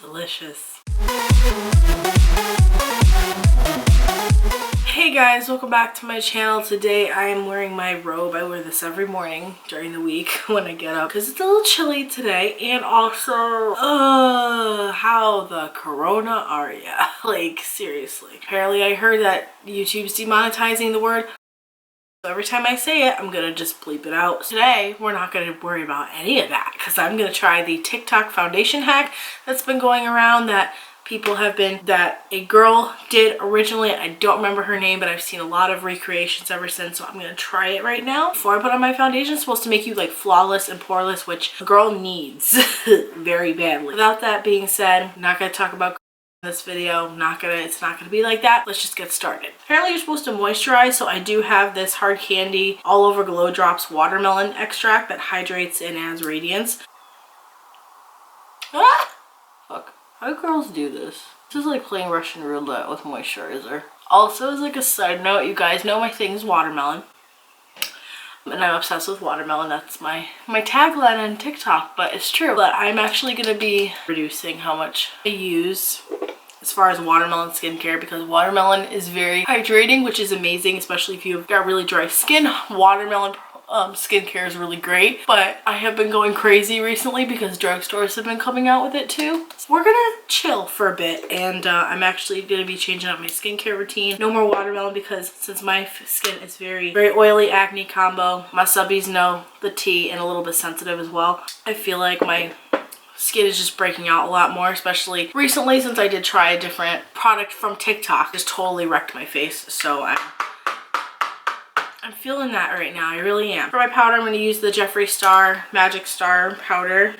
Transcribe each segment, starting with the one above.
Delicious. Hey guys, welcome back to my channel. Today I am wearing my robe. I wear this every morning during the week when I get up because it's a little chilly today, and also how the corona are ya? Like seriously. Apparently I heard that YouTube's demonetizing the word. So every time I say it, I'm gonna just bleep it out. Today, we're not gonna worry about any of that because I'm gonna try the TikTok foundation hack that's been going around that a girl did originally. I don't remember her name, but I've seen a lot of recreations ever since, so I'm gonna try it right now. Before I put on my foundation, it's supposed to make you like flawless and poreless, which a girl needs very badly. Without that being said, I'm not gonna talk about this video. It's not gonna be like that. Let's just get started. Apparently you're supposed to moisturize, so I do have this Hard Candy All Over Glow Drops watermelon extract that hydrates and adds radiance. Fuck. How do girls do this? This is like playing Russian roulette with moisturizer. Also, as like a side note, you guys know my thing is watermelon. And I'm obsessed with watermelon. That's my tagline on TikTok, but it's true. But I'm actually gonna be reducing how much I use as far as watermelon skincare, because watermelon is very hydrating, which is amazing, especially if you've got really dry skin. Watermelon skincare is really great, but I have been going crazy recently because drugstores have been coming out with it too. So we're gonna chill for a bit, and I'm actually gonna be changing up my skincare routine. No more watermelon, because since my skin is very oily, acne combo, my subbies know the tea, and a little bit sensitive as well. I feel like my skin is just breaking out a lot more, especially recently since I did try a different product from TikTok. Just totally wrecked my face, so I'm feeling that right now. I really am. For my powder, I'm going to use the Jeffree Star Magic Star powder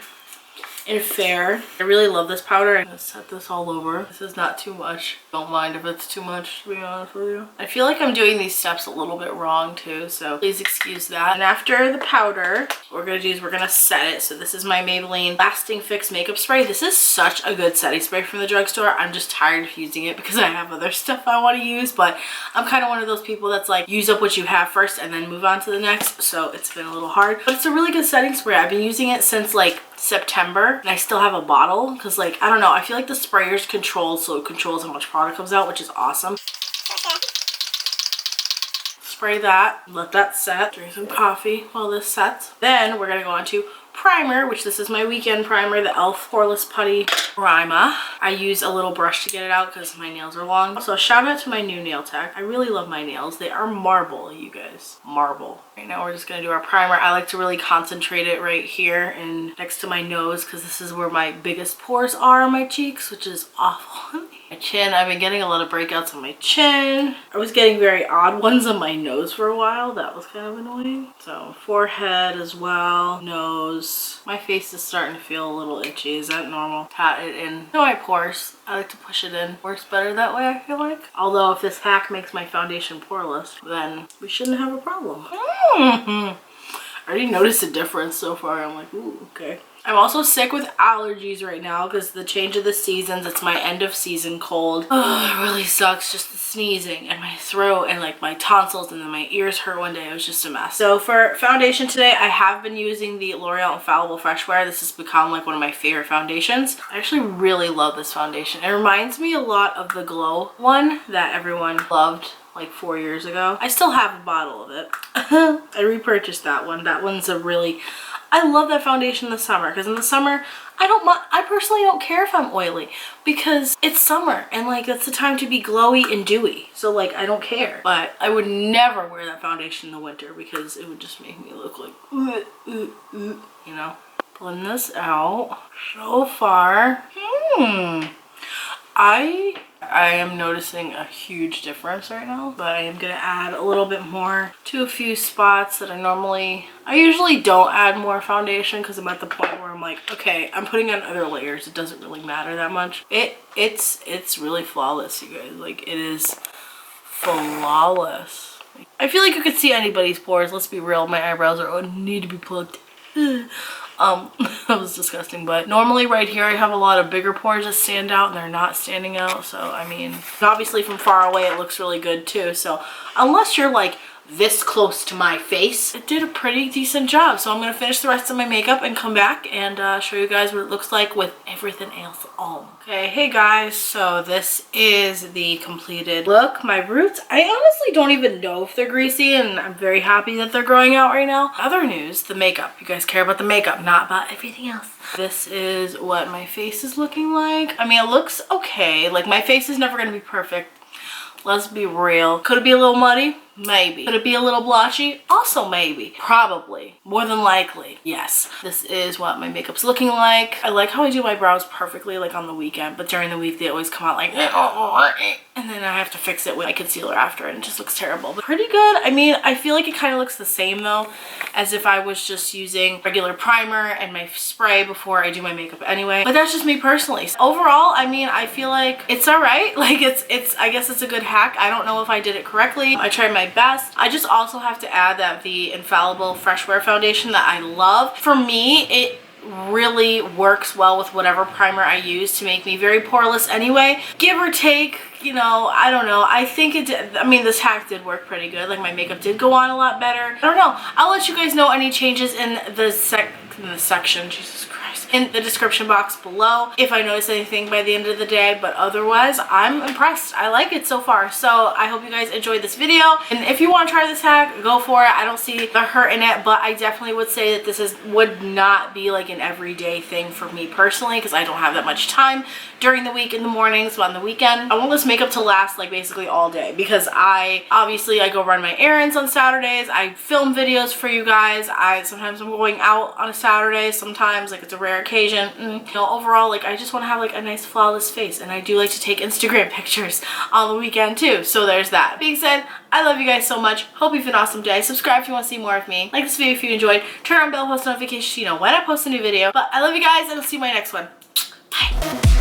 in Fair. I really love this powder. I'm going to set this all over. This is not too much. Don't mind if it's too much, to be honest with you. I feel like I'm doing these steps a little bit wrong too, so please excuse that. And after the powder, what we're going to do is we're going to set it. So this is my Maybelline Lasting Fix Makeup Spray. This is such a good setting spray from the drugstore. I'm just tired of using it because I have other stuff I want to use, but I'm kind of one of those people that's like, use up what you have first and then move on to the next. So it's been a little hard, but it's a really good setting spray. I've been using it since like September, and I still have a bottle because, like, I don't know, I feel like the sprayer's controlled, so it controls how much product comes out, which is awesome. Spray that, let that set, drink some coffee while this sets. Then we're gonna go on to primer, which this is my weekend primer, the e.l.f. Poreless Putty Primer. I use a little brush to get it out because my nails are long. So shout out to my new nail tech. I really love my nails. They are marble, you guys. Marble. Right now we're just gonna do our primer. I like to really concentrate it right here and next to my nose, because this is where my biggest pores are on my cheeks, which is awful. My chin, I've been getting a lot of breakouts on my chin. I was getting very odd ones on my nose for a while. That was kind of annoying. So forehead as well, nose. My face is starting to feel a little itchy. Is that normal? Pat it in my pores. I like to push it in. Works better that way, I feel like. Although if this hack makes my foundation poreless, then we shouldn't have a problem. I already noticed a difference so far. I'm like, ooh, okay. I'm also sick with allergies right now because the change of the seasons. It's my end of season cold. Oh, it really sucks, just the sneezing and my throat and like my tonsils, and then my ears hurt one day. It was just a mess. So for foundation today, I have been using the L'Oreal Infallible Fresh Wear. This has become like one of my favorite foundations. I actually really love this foundation. It reminds me a lot of the Glow one that everyone loved like 4 years ago. I still have a bottle of it. I repurchased that one. That one's a really, I love that foundation in the summer, because in the summer I personally don't care if I'm oily because it's summer and like that's the time to be glowy and dewy, so like I don't care. But I would never wear that foundation in the winter because it would just make me look like you know. Blend this out. So far I am noticing a huge difference right now, but I am gonna add a little bit more to a few spots that I usually don't add more foundation because I'm at the point where I'm like, okay, I'm putting on other layers. It doesn't really matter that much. It's really flawless, you guys. Like, it is flawless. I feel like you could see anybody's pores. Let's be real, my eyebrows need to be plugged. That was disgusting, but normally right here I have a lot of bigger pores that stand out, and they're not standing out. So I mean, obviously from far away it looks really good too. So unless you're like this close to my face, it did a pretty decent job. So I'm gonna finish the rest of my makeup and come back and show you guys what it looks like with everything else on. Okay, hey guys, so this is the completed look. My roots, I honestly don't even know if they're greasy, and I'm very happy that they're growing out right now. Other news, the makeup. You guys care about the makeup, not about everything else. This is what my face is looking like. I mean, it looks okay. Like, my face is never gonna be perfect. Let's be real. Could it be a little muddy? Maybe. Could it be a little blotchy? Also maybe. Probably. More than likely. Yes. This is what my makeup's looking like. I like how I do my brows perfectly like on the weekend, but during the week they always come out like and then I have to fix it with my concealer after and it just looks terrible. But pretty good. I mean, I feel like it kind of looks the same though as if I was just using regular primer and my spray before I do my makeup anyway. But that's just me personally. So overall, I mean, I feel like it's alright. Like it's I guess it's a good hack. I don't know if I did it correctly. I tried my best. I just also have to add that the Infallible Fresh Wear foundation that I love, for me, it really works well with whatever primer I use to make me very poreless anyway. Give or take, you know, I don't know. I think it did, I mean, this hack did work pretty good. Like, my makeup did go on a lot better. I don't know. I'll let you guys know any changes in the section, Jesus Christ, in the description box below if I notice anything by the end of the day, but otherwise I'm impressed. I like it so far. So I hope you guys enjoyed this video, and if you want to try this hack, go for it. I don't see the hurt in it, but I definitely would say that this would not be like an everyday thing for me personally, because I don't have that much time during the week in the mornings. So on the weekend I want this makeup to last like basically all day, because I go run my errands on Saturdays, I film videos for you guys, sometimes I'm going out on a Saturday, sometimes like it's a rare occasion. You know, overall, like, I just want to have like a nice flawless face, and I do like to take Instagram pictures on the weekend too, so there's that. Being said, I love you guys so much. Hope you have an awesome day. Subscribe if you want to see more of me. Like this video if you enjoyed. Turn on bell post notifications so you know when I post a new video. But I love you guys, and I'll see you in my next one. Bye.